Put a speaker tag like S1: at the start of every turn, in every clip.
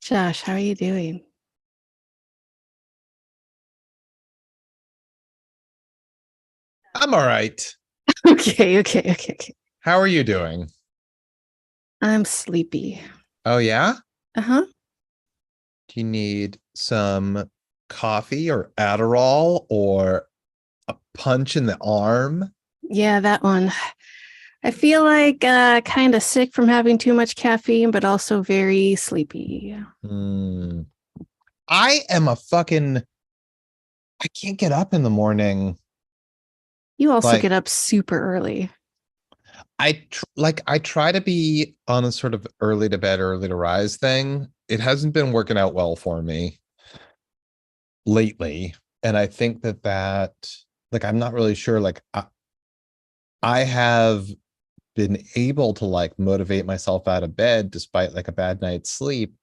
S1: Josh, how are you doing?
S2: I'm all right.
S1: Okay.
S2: How are you doing?
S1: I'm sleepy.
S2: Oh, yeah?
S1: Uh-huh.
S2: Do you need some coffee or Adderall or a punch in the arm?
S1: Yeah, that one. I feel like kind of sick from having too much caffeine, but also very sleepy.
S2: Hmm. I am I can't get up in the morning.
S1: You also
S2: Like
S1: get up super early.
S2: I try to be on a sort of early to bed, early to rise thing. It hasn't been working out well for me lately. And I think that like I'm not really sure I have been able to like motivate myself out of bed despite like a bad night's sleep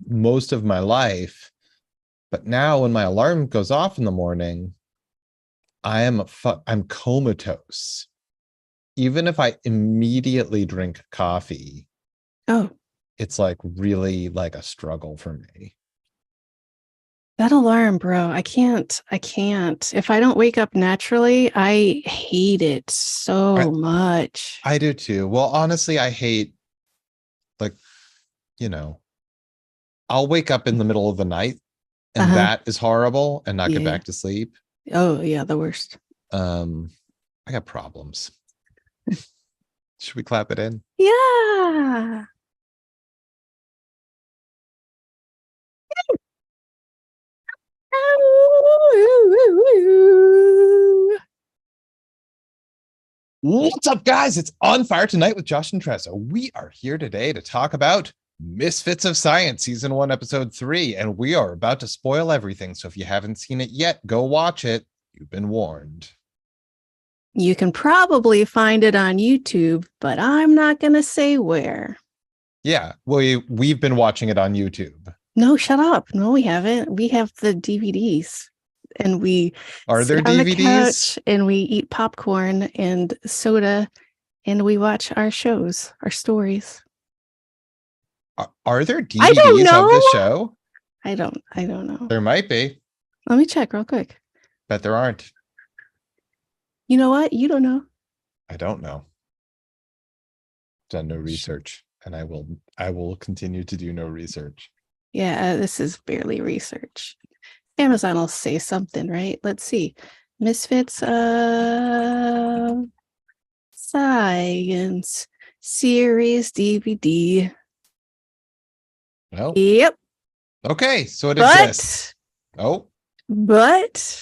S2: most of my life. But now when my alarm goes off in the morning, I'm comatose. Even if I immediately drink coffee,
S1: Oh,
S2: it's like really like a struggle for me.
S1: that alarm, bro. I can't. If I don't wake up naturally, I hate it
S2: I
S1: so much.
S2: I do too. Well, honestly, I hate like, you know, I'll wake up in the middle of the night and
S1: Uh-huh.
S2: that is horrible and not get
S1: Yeah.
S2: back to sleep.
S1: Oh, yeah, the worst.
S2: Um I got problems. Should we clap it in?
S1: Yeah.
S2: What's up, guys? It's On Fire Tonight with Josh and Tressa. We are here today to talk about Misfits of Science, Season 1, Episode 3, and we are about to spoil everything. So if you haven't seen it yet, go watch it. You've been warned.
S1: You can probably find it on YouTube, but I'm not going to say where.
S2: Yeah, we've been watching it on YouTube.
S1: No, shut up. No, we haven't. We have the DVDs and we
S2: Are
S1: sit
S2: there
S1: on the
S2: DVDs?
S1: couch and we eat popcorn and soda and we watch our shows, our stories.
S2: Are there
S1: I don't
S2: DVDs of
S1: know.
S2: this show?
S1: I don't know.
S2: There might be,
S1: Let me check real quick.
S2: but there aren't.
S1: You know what? You don't know.
S2: I don't know. Done no research, and I will continue to do no research.
S1: Yeah, this is barely research. Amazon will say something, right? Let's see. Misfits Science series DVD.
S2: Well,
S1: Yep.
S2: okay, so it exists.
S1: But
S2: Oh,
S1: but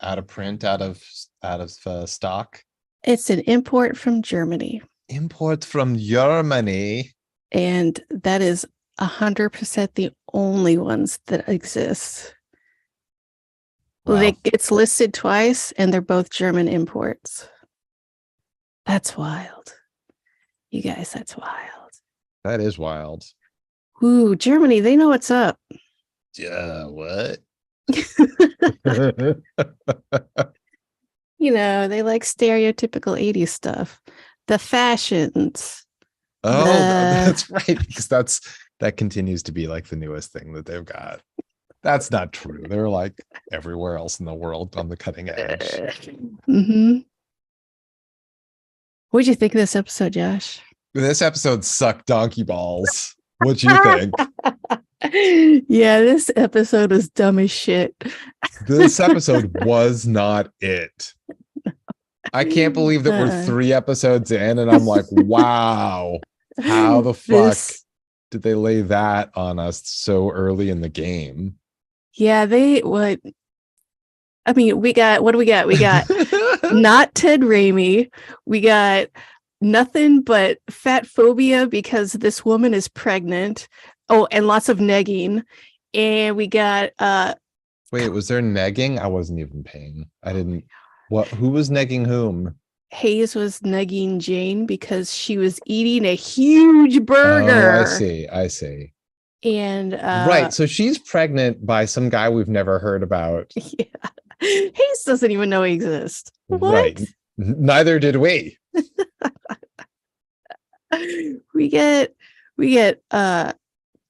S2: out of print, out of stock.
S1: it's an import from Germany.
S2: Import from Germany.
S1: And that is 100% the only ones that exist.
S2: Wow,
S1: It's listed twice and they're both German imports. That's wild. You guys, that's wild.
S2: that is wild.
S1: Ooh, Germany, they know what's up.
S2: Yeah, what?
S1: They like stereotypical 80s stuff. The fashions,
S2: Oh,
S1: the
S2: that's right, because that continues to be like the newest thing that they've got. That's not true. They're like everywhere else in the world on the cutting edge.
S1: mm-hmm. What'd you think of this episode, Josh?
S2: This episode sucked donkey balls. What you think?
S1: Yeah, this episode is dumb as shit.
S2: This episode was not it. I can't believe that we're
S1: Uh,
S2: 3 episodes in and I'm like, wow, how the fuck
S1: this,
S2: did they lay that on us so early in the game?
S1: yeah, what? I mean, what do we got? We got not Ted Raimi. We got nothing but fat phobia because this woman is pregnant. Oh, and lots of negging. And we got
S2: Wait, was there negging? I wasn't even paying. I didn't. What? Who was negging whom?
S1: Hayes was negging Jane because she was eating a huge
S2: Oh, I
S1: burger.
S2: see. I see.
S1: And
S2: Right. So she's pregnant by some guy we've never heard about.
S1: yeah, Hayes doesn't even know he exists.
S2: Right.
S1: What?
S2: Neither did we.
S1: we get we get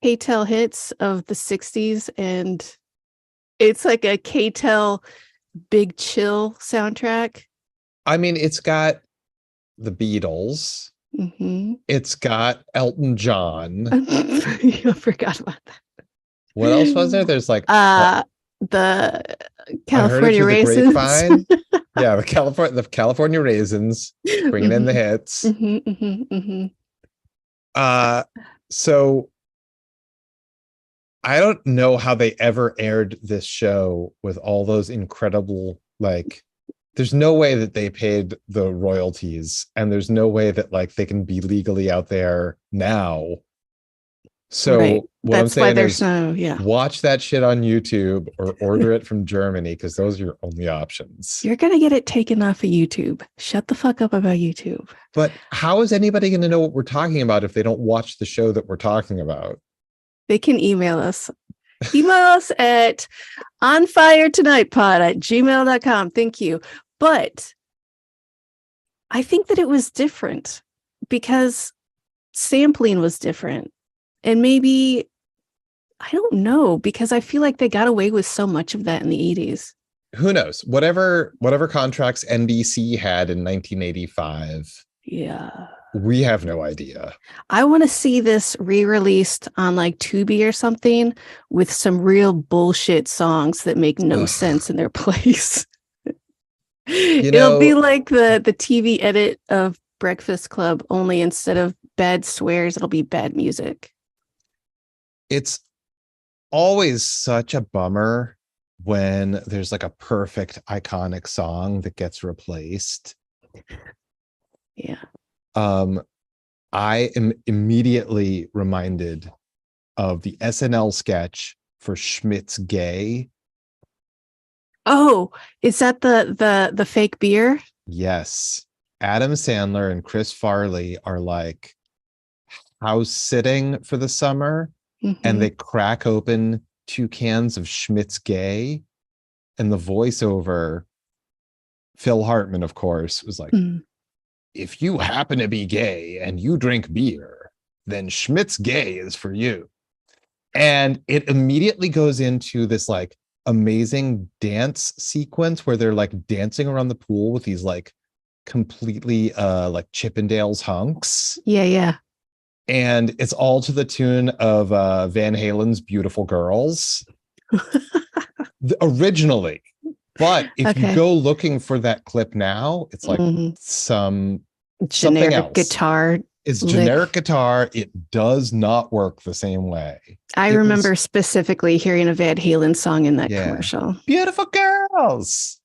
S1: K-Tel hits of the 60s, and it's like a K-Tel Big Chill soundtrack.
S2: I mean, it's got the Beatles.
S1: Mm-hmm.
S2: It's got Elton John.
S1: I forgot about that.
S2: What else was there? There's like
S1: the
S2: I heard it
S1: California
S2: through the
S1: raisins.
S2: grapevine. Yeah, the California raisins bringing in the hits.
S1: Mm-hmm, mm-hmm, mm-hmm.
S2: So I don't know how they ever aired this show with all those incredible, like, there's no way that they paid the royalties, and there's no way that like they can be legally out there now. So
S1: Right.
S2: what I'm
S1: That's why
S2: saying
S1: there's
S2: is
S1: no, yeah.
S2: watch that shit on YouTube or order it from Germany, because those are your only options.
S1: You're going to get it taken off of YouTube. Shut the fuck up about YouTube.
S2: But how is anybody going to know what we're talking about if they don't watch the show that we're talking about?
S1: They can email us. Email us at onfiretonightpod@gmail.com. Thank you. But I think that it was different because sampling was different. And maybe, I don't know, because I feel like they got away with so much of that in the 80s.
S2: Who knows? Whatever contracts NBC had in 1985.
S1: Yeah.
S2: We have no idea.
S1: I want to see this re-released on like Tubi or something with some real bullshit songs that make no sense in their place. It'll be like the TV edit of Breakfast Club, only instead of bad swears, it'll be bad music.
S2: It's always such a bummer when there's like a perfect iconic song that gets replaced.
S1: Yeah.
S2: I am immediately reminded of the SNL sketch for Schmidt's Gay.
S1: Oh, is that the fake beer?
S2: Yes. Adam Sandler and Chris Farley are like house sitting for the summer, and they crack open 2 cans of Schmidt's Gay, and the voiceover, Phil Hartman, of course, was like, if you happen to be gay and you drink beer, then Schmidt's Gay is for you. And it immediately goes into this like amazing dance sequence where they're like dancing around the pool with these like completely like Chippendales hunks.
S1: Yeah.
S2: And it's all to the tune of Van Halen's Beautiful Girls. Originally. But if you go looking for that clip now, it's like some
S1: generic guitar.
S2: It's generic guitar. It does not work the same way.
S1: I remember specifically hearing a Van Halen song in that commercial.
S2: Beautiful Girls.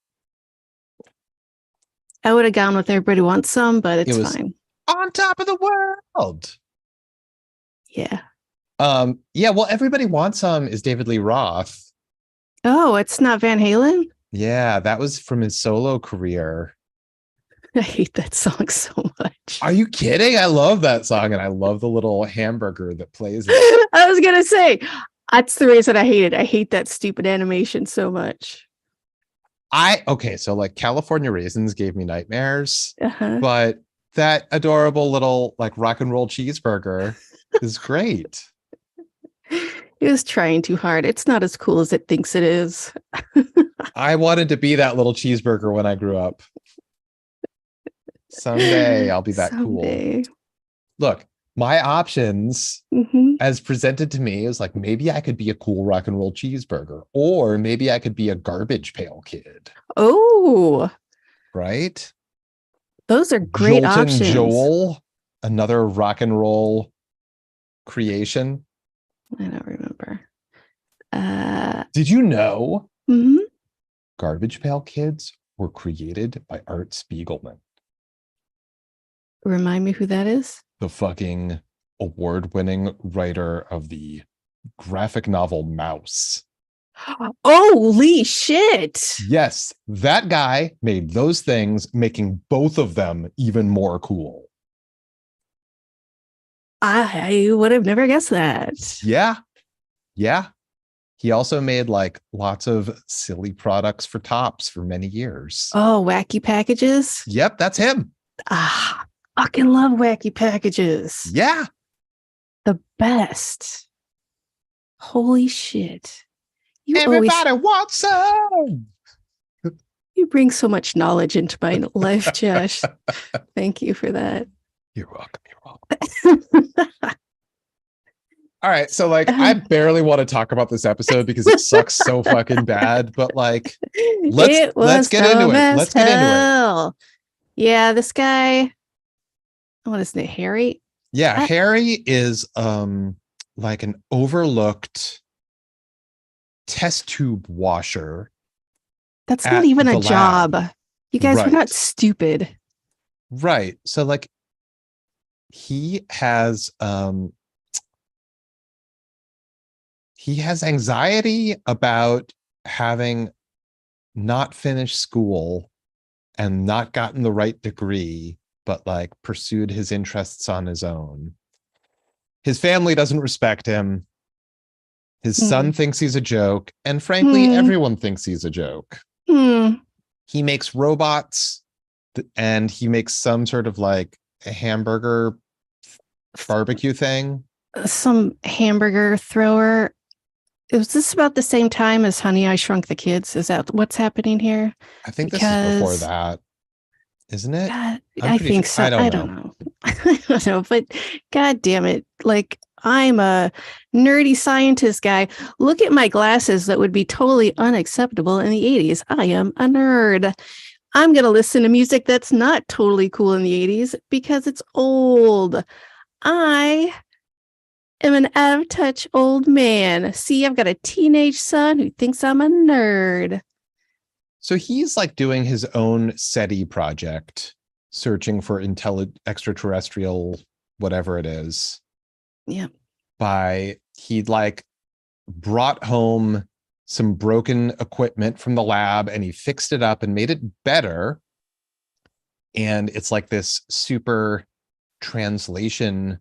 S1: I would have gone with Everybody Wants Some, but it's fine.
S2: On Top of the World.
S1: Yeah.
S2: Yeah, well, Everybody Wants Some is David Lee Roth.
S1: Oh, it's not Van Halen?
S2: Yeah, that was from his solo career.
S1: I hate that song so much.
S2: Are you kidding? I love that song, and I love the little hamburger that plays it.
S1: I was going to say, that's the reason I hate it. I hate that stupid animation so much.
S2: So like California Raisins gave me nightmares, but that adorable little like rock and roll cheeseburger is great.
S1: It was trying too hard. It's not as cool as it thinks it is.
S2: I wanted to be that little cheeseburger when I grew up. Someday I'll be that cool. Look, my options as presented to me is like, maybe I could be a cool rock and roll cheeseburger, or maybe I could be a Garbage Pail Kid.
S1: Oh,
S2: right.
S1: Those are great
S2: Jolton
S1: options.
S2: Joel, another rock and roll creation.
S1: I don't remember.
S2: Did you know Garbage Pail Kids were created by Art Spiegelman?
S1: Remind me who that is?
S2: The fucking award-winning writer of the graphic novel Mouse.
S1: Holy shit.
S2: Yes, that guy made those things, making both of them even more cool.
S1: I would have never guessed that.
S2: Yeah. He also made like lots of silly products for Tops for many years.
S1: Oh, Wacky Packages?
S2: Yep, that's him.
S1: Fucking love Wacky Packages.
S2: Yeah.
S1: The best. Holy shit.
S2: Everybody wants some.
S1: You bring so much knowledge into my life, Josh. Thank you for that.
S2: You're welcome. All right, so like I barely want to talk about this episode because it sucks so fucking bad, but like let's get into it. Let's get into it.
S1: Yeah, this guy, what is it, Harry?
S2: Yeah, Harry is like an overlooked test tube washer.
S1: That's not even a job. You guys are not stupid.
S2: Right. So like he has anxiety about having not finished school and not gotten the right degree, but like pursued his interests on his own. His family doesn't respect him. His son thinks he's a joke. And frankly, everyone thinks he's a joke. He makes robots and he makes some sort of like a hamburger barbecue thing.
S1: Some hamburger thrower. Is this about the same time as Honey, I Shrunk the Kids? Is that what's happening here?
S2: I think this is before that, isn't it?
S1: God, I think so. I don't know. I don't know, but God damn it. Like, I'm a nerdy scientist guy. Look at my glasses that would be totally unacceptable in the 80s. I am a nerd. I'm going to listen to music that's not totally cool in the 80s because it's old. I am an out of touch old man. See, I've got a teenage son who thinks I'm a nerd.
S2: So he's like doing his own SETI project, searching for extraterrestrial, whatever it is.
S1: Yeah.
S2: He like brought home some broken equipment from the lab and he fixed it up and made it better. And it's like this super translation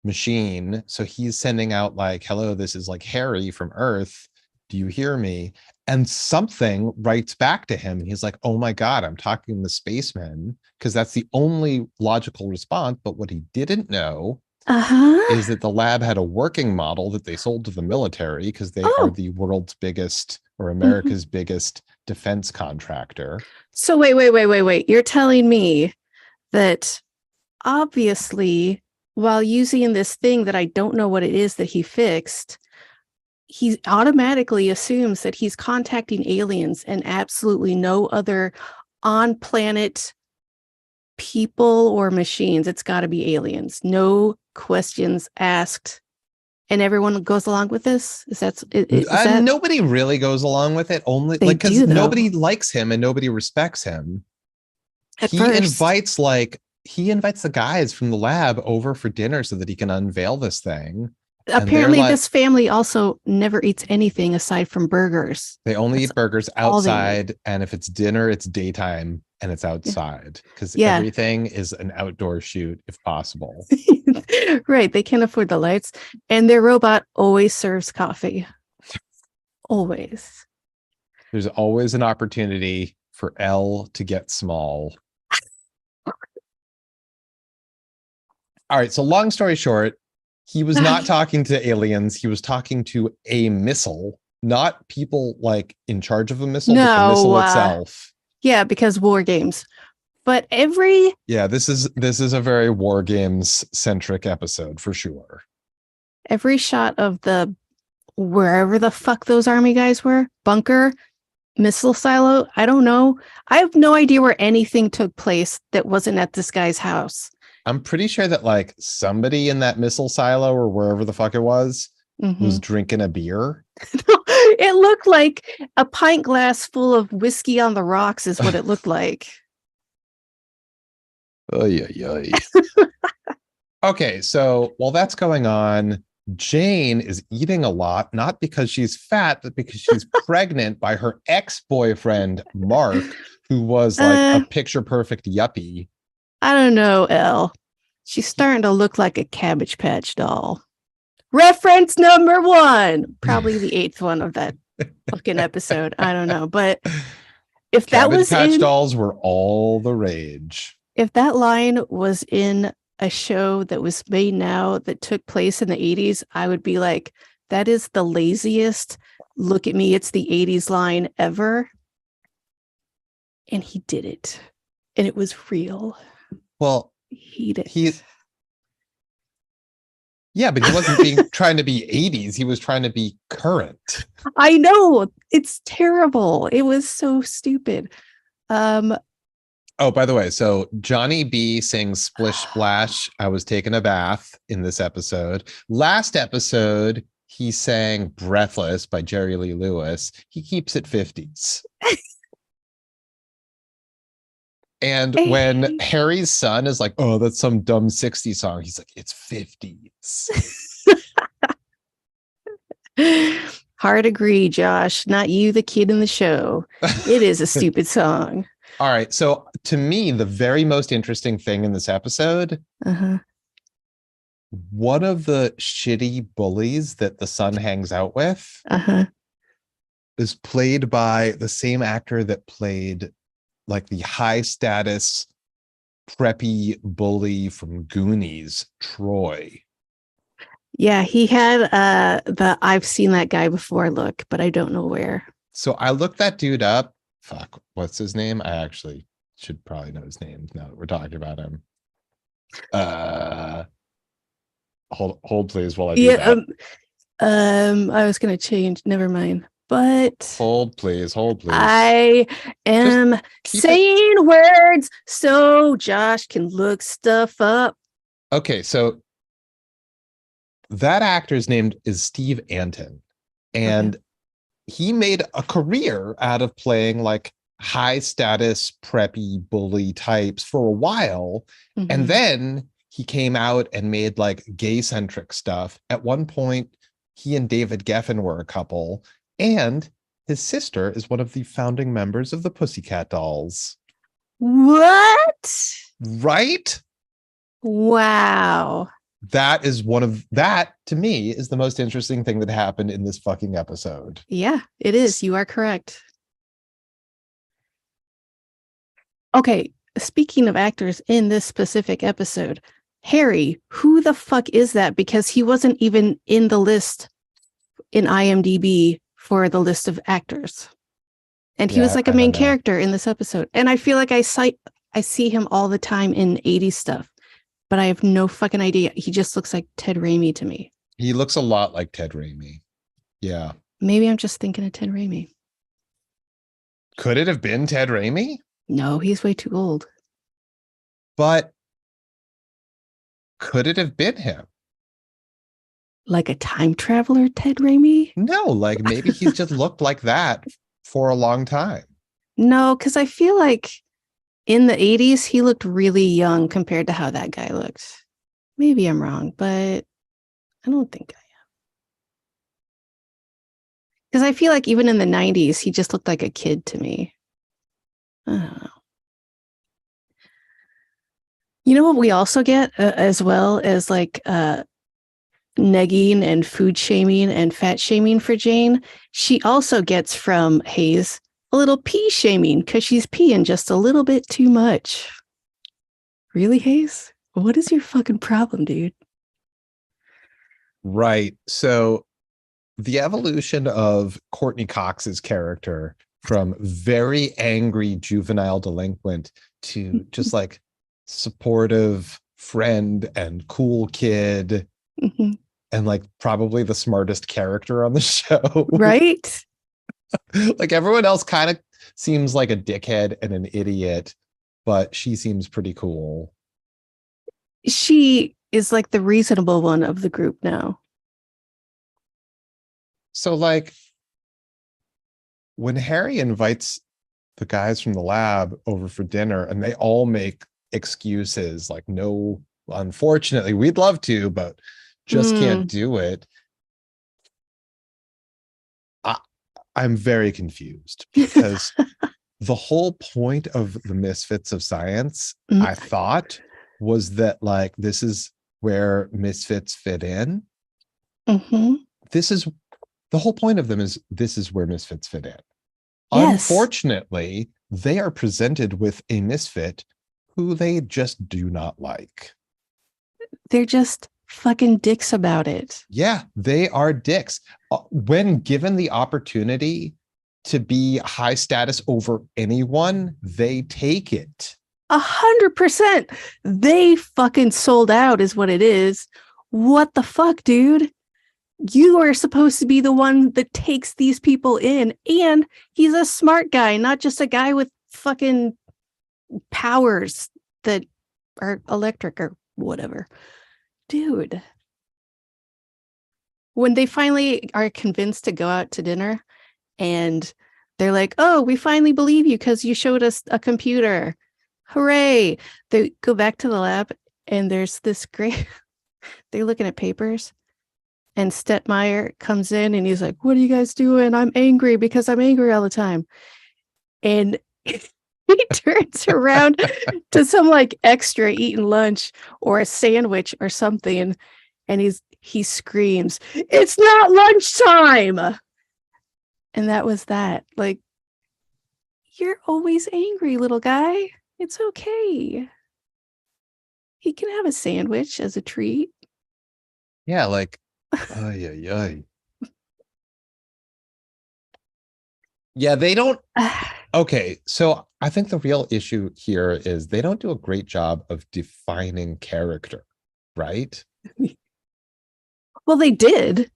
S2: machine. So he's sending out like, hello, this is like Harry from Earth. Do you hear me? And something writes back to him. And he's like, oh my God, I'm talking to the spacemen, because that's the only logical response. But what he didn't know is that the lab had a working model that they sold to the military because they are the world's biggest or America's biggest defense contractor.
S1: So wait. You're telling me that obviously while using this thing that I don't know what it is that he fixed, he automatically assumes that he's contacting aliens and absolutely no other on-planet people or machines. It's got to be aliens. No questions asked. And everyone goes along with this? Is that
S2: nobody really goes along with it, only like because nobody likes him and nobody respects him. He invites the guys from the lab over for dinner so that he can unveil this thing.
S1: Apparently this family also never eats anything aside from burgers.
S2: They only eat burgers outside, and if it's dinner, it's daytime and it's outside because everything is an outdoor shoot if possible.
S1: Right. They can't afford the lights, and their robot always serves coffee. Always.
S2: There's always an opportunity for L to get small. All right. So long story short, he was not talking to aliens. He was talking to a missile, not people like in charge of a missile, but the missile itself.
S1: Yeah, because war games. But
S2: this is a very war games centric episode for sure.
S1: Every shot of the wherever the fuck those army guys were, bunker, missile silo, I don't know. I have no idea where anything took place that wasn't at this guy's house.
S2: I'm pretty sure that like somebody in that missile silo or wherever the fuck it was drinking a beer.
S1: It looked like a pint glass full of whiskey on the rocks is what it looked like.
S2: Okay, so while that's going on, Jane is eating a lot, not because she's fat, but because she's pregnant by her ex-boyfriend, Mark, who was like a picture-perfect yuppie.
S1: I don't know, Elle. She's starting to look like a Cabbage Patch doll. Reference number 1. Probably the 8th one of that fucking episode. I don't know. But if that was
S2: Cabbage Patch dolls were all the rage.
S1: If that line was in a show that was made now that took place in the 80s, I would be like, That is the laziest look at me, it's the 80s line ever. And he did it. And it was real.
S2: Well,
S1: He did.
S2: Yeah, but he wasn't trying to be 80s. He was trying to be current.
S1: I know. It's terrible. It was so stupid.
S2: Oh, by the way, so Johnny B sings Splish Splash. I was taking a bath in this episode. Last episode, he sang Breathless by Jerry Lee Lewis. He keeps it 50s. And when Harry's son is like, oh, that's some dumb 60s song, he's like, it's 50s.
S1: Hard agree, Josh. Not you, the kid in the show. It is a stupid song.
S2: All right. So to me, the very most interesting thing in this episode, one of the shitty bullies that the son hangs out with is played by the same actor that played like the high status preppy bully from Goonies, Troy.
S1: Yeah, he had the I've seen that guy before look, but I don't know where.
S2: So I looked that dude up. Fuck, what's his name? I actually should probably know his name now that we're talking about him. Hold please while I do that.
S1: I was gonna change, never mind. But
S2: hold please.
S1: I am saying words so Josh can look stuff up.
S2: Okay, so that actor's name is Steve Anton, and he made a career out of playing like high status preppy bully types for a while. And then he came out and made like gay centric stuff. At one point, he and David Geffen were a couple, and his sister is one of the founding members of the Pussycat Dolls.
S1: What?
S2: Right?
S1: Wow.
S2: That to me is the most interesting thing that happened in this fucking episode.
S1: Yeah, it is. You are correct. Okay, speaking of actors in this specific episode, Harry, who the fuck is that? Because he wasn't even in the list in IMDb for the list of actors. And he was like a main character in this episode. And I feel like I see him all the time in 80s stuff. But I have no fucking idea. He just looks like Ted Raimi to me.
S2: He looks a lot like Ted Raimi. Yeah.
S1: Maybe I'm just thinking of Ted Raimi.
S2: Could it have been Ted Raimi?
S1: No, he's way too old.
S2: But could it have been him?
S1: Like a time traveler, Ted Raimi?
S2: No, like maybe he's just looked like that for a long time. No,
S1: because I feel like in the 80s, he looked really young compared to how that guy looked. Maybe I'm wrong, but I don't think I am. Because I feel like even in the 90s, he just looked like a kid to me. I don't know. You know what we also get as well as like negging and food shaming and fat shaming for Jane? She also gets from Hayes a little pee shaming because she's peeing just a little bit too much. Really, Hayes? What is your fucking problem, dude?
S2: Right. So the evolution of Courtney Cox's character from very angry juvenile delinquent to just like supportive friend and cool kid and like probably the smartest character on the show.
S1: Right?
S2: Like everyone else kind of seems like a dickhead and an idiot, but she seems pretty cool.
S1: She is like the reasonable one of the group now.
S2: So like when Harry invites the guys from the lab over for dinner and they all make excuses like, no, unfortunately, we'd love to, but just can't do it. I'm very confused because the whole point of the Misfits of Science, I thought, was that like this is where Misfits fit in. This is the whole point of them, is this is where Misfits fit in. Yes. Unfortunately, they are presented with a misfit who they just do not like.
S1: They're just fucking dicks about it.
S2: Yeah, they are dicks. When given the opportunity to be high status over anyone, they take it.
S1: 100%. They fucking sold out is what it is. What the fuck, dude? You are supposed to be the one that takes these people in, and he's a smart guy, not just a guy with fucking powers that are electric or whatever. Dude. When they finally are convinced to go out to dinner and they're like, oh, we finally believe you because you showed us a computer. Hooray. They go back to the lab and there's this great, they're looking at papers and Stetmeyer comes in and he's like, what are you guys doing? I'm angry because I'm angry all the time. And he turns around to some like extra eating lunch or a sandwich or something. And he screams, it's not lunchtime. And that was that. Like, you're always angry, little guy. It's okay. He can have a sandwich as a treat.
S2: Yeah, like, ay, ay, ay. Yeah, they don't. Okay, so I think the real issue here is they don't do a great job of defining character, right?
S1: Well, they did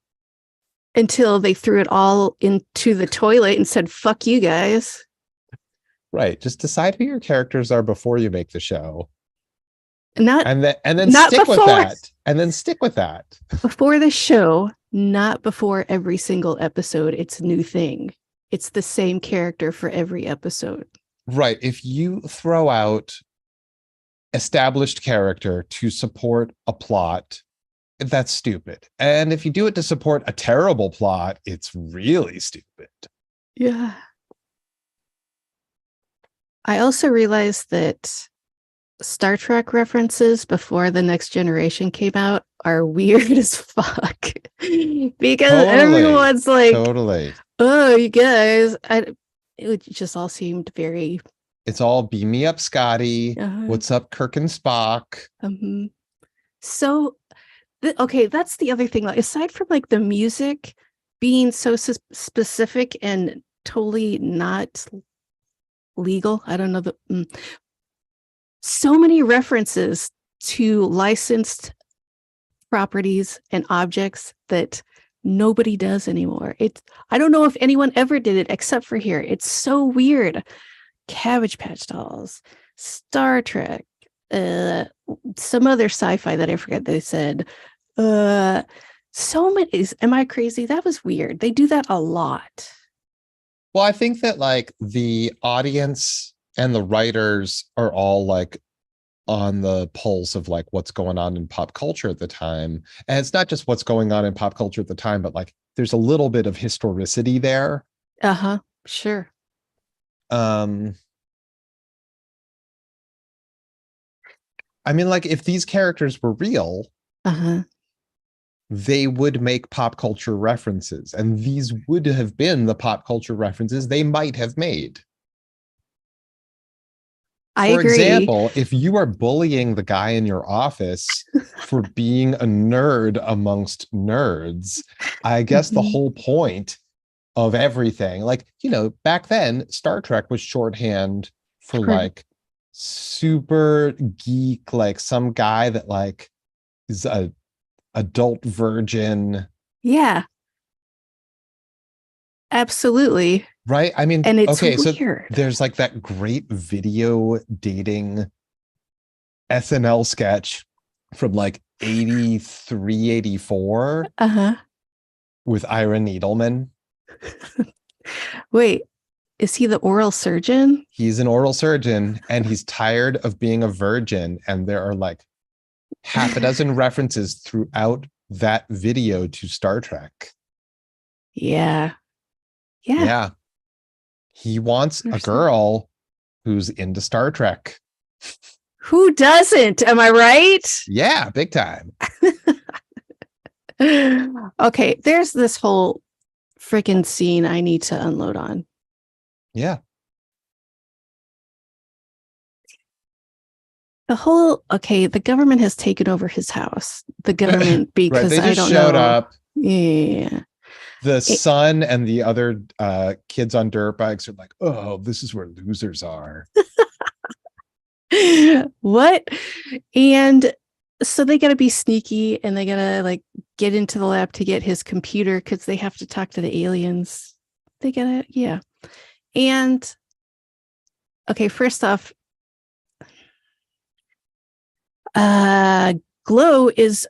S1: until they threw it all into the toilet and said, fuck you guys.
S2: Right. Just decide who your characters are before you make the show.
S1: Not
S2: and then
S1: not
S2: stick
S1: before,
S2: with that. And then stick with that.
S1: Before the show, not before every single episode. It's a new thing. It's the same character for every episode.
S2: Right. If you throw out established character to support a plot, that's stupid. And if you do it to support a terrible plot, it's really stupid.
S1: Yeah. I also realized that Star Trek references before The Next Generation came out are weird as fuck. Because everyone's like,
S2: totally.
S1: Oh, you guys. It just all seemed very.
S2: It's all beam me up, Scotty. What's up, Kirk and Spock?
S1: So, okay, that's the other thing. Like, aside from like the music being so specific and totally not legal, I don't know so many references to licensed properties and objects that nobody does anymore. I don't know if anyone ever did it except for here. It's so weird. Cabbage Patch Dolls, Star Trek, some other sci-fi that I forget they said. So many. Am I crazy? That was weird. They do that a lot.
S2: Well, I think that like the audience and the writers are all like on the pulse of like what's going on in pop culture at the time. And it's not just what's going on in pop culture at the time, but like there's a little bit of historicity there.
S1: Sure.
S2: I mean, like if these characters were real, they would make pop culture references, and these would have been the pop culture references they might have made. For example, if you are bullying the guy in your office for being a nerd amongst nerds, I guess the whole point of everything, like, you know, back then, Star Trek was shorthand for like super geek, like some guy that like is a adult virgin.
S1: Yeah. Absolutely.
S2: Right. I mean,
S1: and it's
S2: okay,
S1: weird.
S2: So there's like that great video dating SNL sketch from like 83, 84 with Ira Needleman.
S1: Wait, is he the oral surgeon?
S2: He's an oral surgeon and he's tired of being a virgin. And there are like half a dozen references throughout that video to Star Trek.
S1: Yeah.
S2: He wants a girl who's into Star Trek.
S1: Who doesn't? Am I right?
S2: Yeah, big time.
S1: Okay, there's this whole freaking scene I need to unload on.
S2: Yeah.
S1: the government has taken over his house. The government,
S2: Right.
S1: because
S2: They
S1: I
S2: just
S1: don't
S2: showed
S1: know.
S2: up.
S1: Yeah.
S2: The
S1: It-
S2: son and the other kids on dirt bikes are like, oh, this is where losers are.
S1: what? And so they got to be sneaky and they got to like get into the lab to get his computer because they have to talk to the aliens. They got to, yeah. And okay, first off, uh, Glow is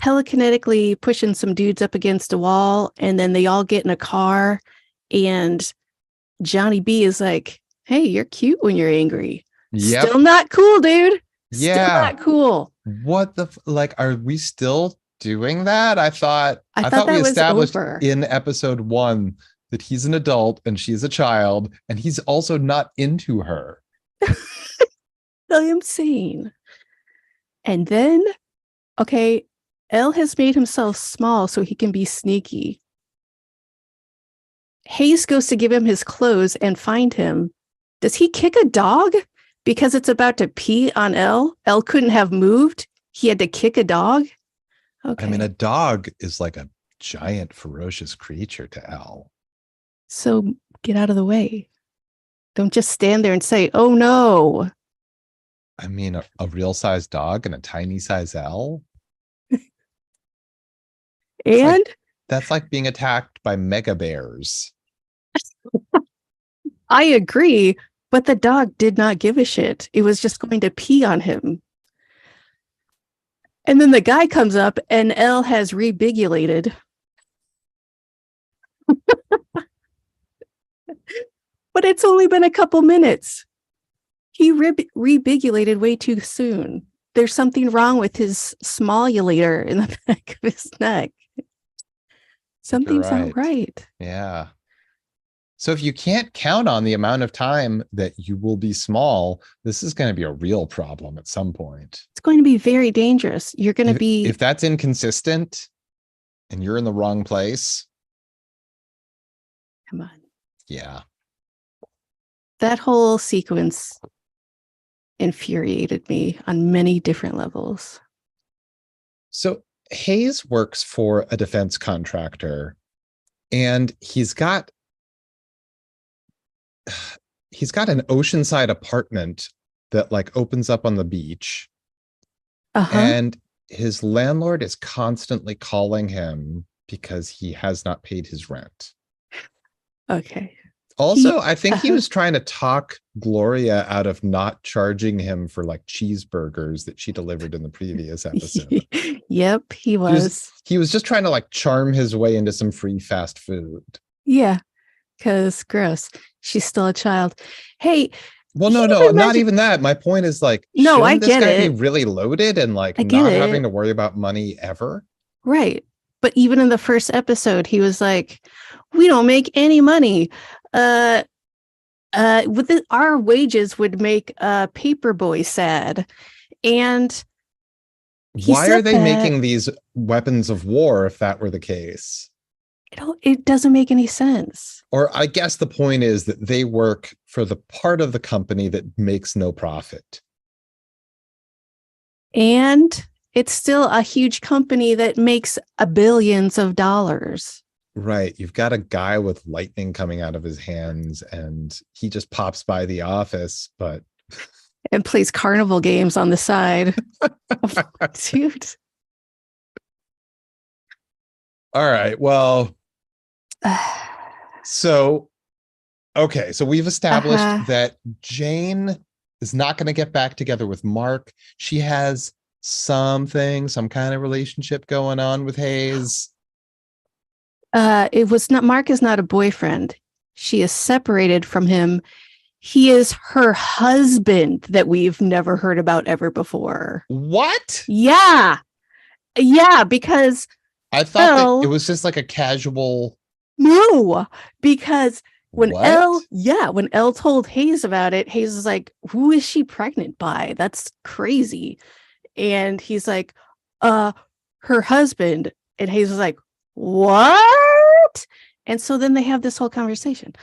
S1: telekinetically pushing some dudes up against a wall, and then they all get in a car, and Johnny B is like, hey, you're cute when you're angry.
S2: Yep.
S1: Still not cool, dude. Still
S2: Yeah.
S1: not cool.
S2: What the like? Are we still doing that? I thought
S1: I
S2: I
S1: thought
S2: thought we
S1: that was
S2: established
S1: over.
S2: in episode 1 that he's an adult and she's a child, and he's also not into her.
S1: I am insane. And then, okay, L has made himself small so he can be sneaky. Hayes goes to give him his clothes and find him. Does he kick a dog because it's about to pee on L? L couldn't have moved. He had to kick a dog. Okay.
S2: I mean, a dog is like a giant, ferocious creature to L.
S1: So get out of the way. Don't just stand there and say, oh no.
S2: I mean, a real size dog and a tiny size L.
S1: And
S2: That's like being attacked by mega bears.
S1: I agree, but the dog did not give a shit. It was just going to pee on him. And then the guy comes up and L has rebigulated. But it's only been a couple minutes. He rebigulated way too soon. There's something wrong with his smallulator in the back of his neck. Something's not right.
S2: Yeah. So if you can't count on the amount of time that you will be small, this is going to be a real problem at some point.
S1: It's going to be very dangerous. You're going to be...
S2: If that's inconsistent and you're in the wrong place.
S1: Come on.
S2: Yeah.
S1: That whole sequence infuriated me on many different levels.
S2: So Hayes works for a defense contractor, and he's got an oceanside apartment that like opens up on the beach. And his landlord is constantly calling him because he has not paid his rent.
S1: Okay.
S2: Also, I think he was trying to talk Gloria out of not charging him for like cheeseburgers that she delivered in the previous episode.
S1: Yep, he was.
S2: He was just trying to like charm his way into some free fast food.
S1: Yeah, because gross. She's still a child. Hey.
S2: Well, no, not even that. My point is like,
S1: no, I
S2: shouldn't
S1: get
S2: this guy
S1: it.
S2: be really loaded and like not having to worry about money ever?
S1: Right. But even in the first episode, he was like, we don't make any money. Our wages would make Paperboy sad. And
S2: why are they making these weapons of war if that were the case?
S1: It doesn't make any sense.
S2: Or I guess the point is that they work for the part of the company that makes no profit.
S1: And it's still a huge company that makes billions of dollars.
S2: Right. You've got a guy with lightning coming out of his hands and he just pops by the office, but...
S1: and plays carnival games on the side. Dude.
S2: All right. Well, so we've established that Jane is not going to get back together with Mark. She has some kind of relationship going on with Hayes.
S1: It was not, Mark is not a boyfriend. She is separated from him. He is her husband that we've never heard about ever before.
S2: What?
S1: Yeah, because
S2: I thought that it was just like a casual.
S1: No, because when Elle told Hayes about it, Hayes was like, who is she pregnant by? That's crazy. And he's like, her husband. And Hayes was like, what? And so then they have this whole conversation.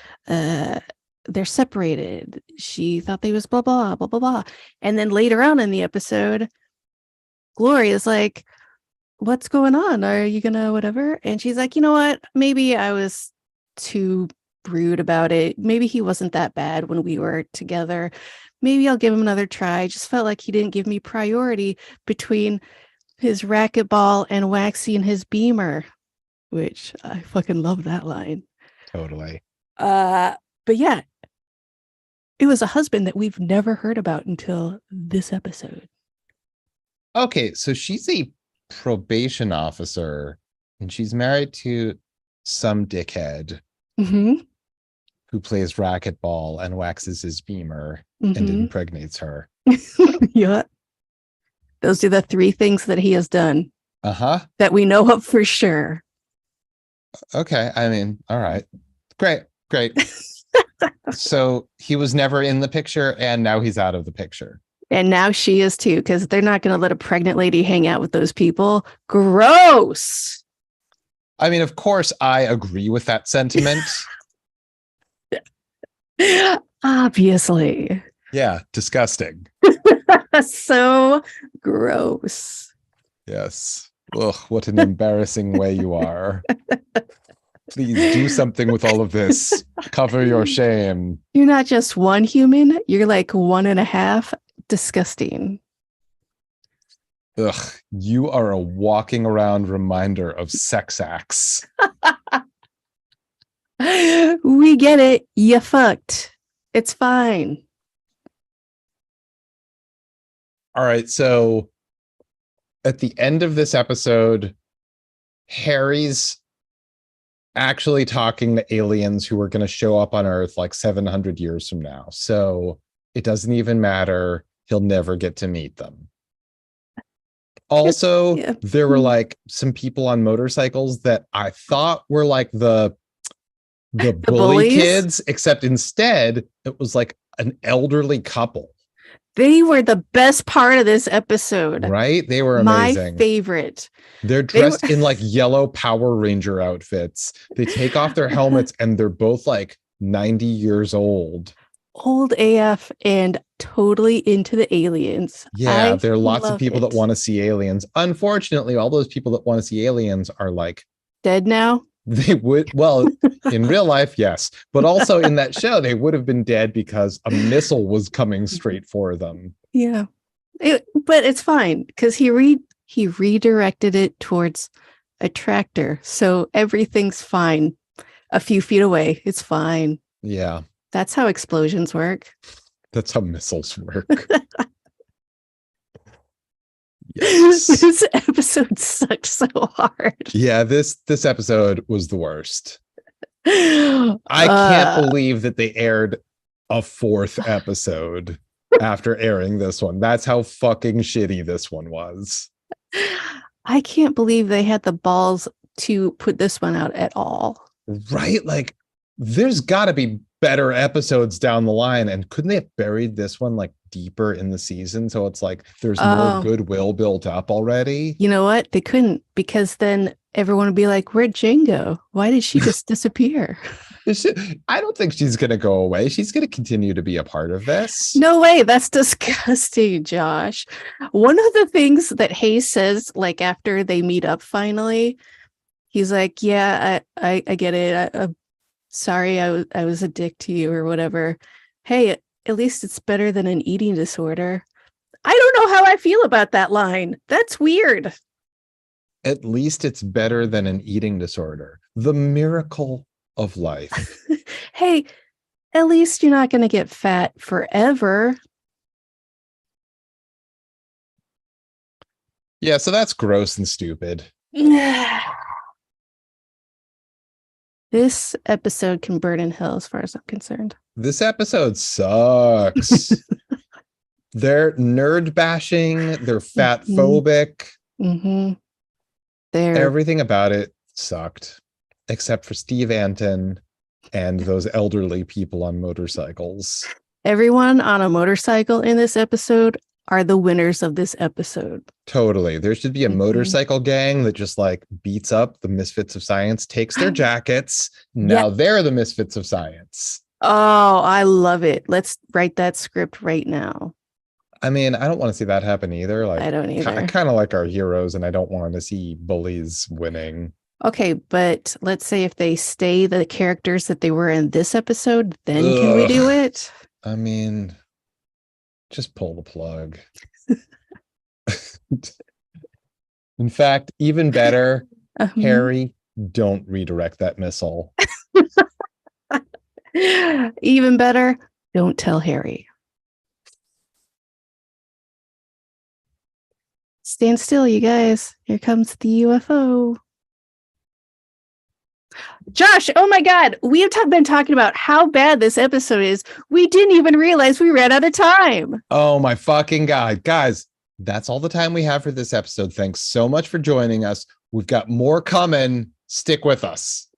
S1: they're separated. She thought they was blah, blah, blah, blah, blah. And then later on in the episode, Gloria's like, what's going on? Are you gonna whatever? And she's like, you know what? Maybe I was too rude about it. Maybe he wasn't that bad when we were together. Maybe I'll give him another try. I just felt like he didn't give me priority between his racquetball and waxing his Beamer, which I fucking love that line.
S2: Totally.
S1: But yeah, it was a husband that we've never heard about until this episode.
S2: Okay, so she's a probation officer and she's married to some dickhead who plays racquetball and waxes his Beamer and impregnates her.
S1: Yeah. Those are the 3 things that he has done.
S2: That
S1: we know of for sure.
S2: Okay. I mean, all right. Great. So he was never in the picture and now he's out of the picture.
S1: And now she is too, because they're not going to let a pregnant lady hang out with those people. Gross.
S2: I mean, of course, I agree with that sentiment.
S1: Obviously.
S2: Yeah, disgusting.
S1: So gross.
S2: Yes. Ugh, what an embarrassing way you are. Please do something with all of this. Cover your shame.
S1: You're not just one human, you're like 1.5. Disgusting.
S2: Ugh, you are a walking around reminder of sex acts.
S1: We get it. You fucked. It's fine.
S2: All right, so at the end of this episode, Harry's actually talking to aliens who are going to show up on Earth like 700 years from now. So it doesn't even matter. He'll never get to meet them. Also, there were like some people on motorcycles that I thought were like the bully kids, except instead it was like an elderly couple.
S1: They were the best part of this episode.
S2: Right? They were amazing.
S1: My favorite.
S2: They're dressed in like yellow Power Ranger outfits. They take off their helmets and they're both like 90 years old.
S1: Old AF and totally into the aliens.
S2: Yeah, there are lots of people that want to see aliens. Unfortunately, all those people that want to see aliens are like
S1: dead now.
S2: They would, well, in real life, yes, but also in that show, they would have been dead because a missile was coming straight for them.
S1: Yeah, but it's fine because he redirected it towards a tractor, so everything's fine. A few feet away, it's fine.
S2: Yeah.
S1: That's how explosions work.
S2: That's how missiles work. Yes.
S1: This episode sucked so hard.
S2: Yeah, this episode was the worst. I can't believe that they aired a 4th episode after airing this one. That's how fucking shitty this one was.
S1: I can't believe they had the balls to put this one out at all.
S2: Right? Like, there's got to be better episodes down the line, and couldn't they have buried this one like deeper in the season so it's like there's more goodwill built up already?
S1: You know what? They couldn't, because then everyone would be like, where'd Jane go? Why did she just disappear?
S2: I don't think she's gonna go away. She's gonna continue to be a part of this.
S1: No way. That's disgusting, Josh. One of the things that Hayes says, like after they meet up finally, he's like, yeah, I get it. I'm sorry I was a dick to you or whatever. Hey, at least it's better than an eating disorder. I don't know how I feel about that line. That's weird.
S2: At least it's better than an eating disorder. The miracle of life.
S1: Hey, at least you're not going to get fat forever.
S2: Yeah, so that's gross and stupid.
S1: This episode can burn in hell as far as I'm concerned.
S2: This episode sucks. They're nerd bashing. They're fat phobic.
S1: Mm-hmm.
S2: Everything about it sucked, except for Steve Anton and those elderly people on motorcycles.
S1: Everyone on a motorcycle in this episode are the winners of this episode.
S2: Totally. There should be a motorcycle gang that just like beats up the Misfits of Science, takes their jackets. Now they're the Misfits of Science.
S1: Oh, I love it. Let's write that script right now.
S2: I mean, I don't want to see that happen either.
S1: I
S2: Like,
S1: don't
S2: I
S1: either.
S2: kind of like our heroes, and I don't want to see bullies winning.
S1: Okay, but let's say if they stay the characters that they were in this episode, then can we do
S2: Ugh.
S1: it?
S2: I mean, just pull the plug. In fact, even better,
S1: Um,
S2: Harry, don't redirect that missile.
S1: even better, don't tell Harry. Stand still, you guys. Here comes the UFO. Josh, oh my God, we have been talking about how bad this episode is. We didn't even realize we ran out of time.
S2: Oh my fucking God. Guys, that's all the time we have for this episode. Thanks so much for joining us. We've got more coming. Stick with us.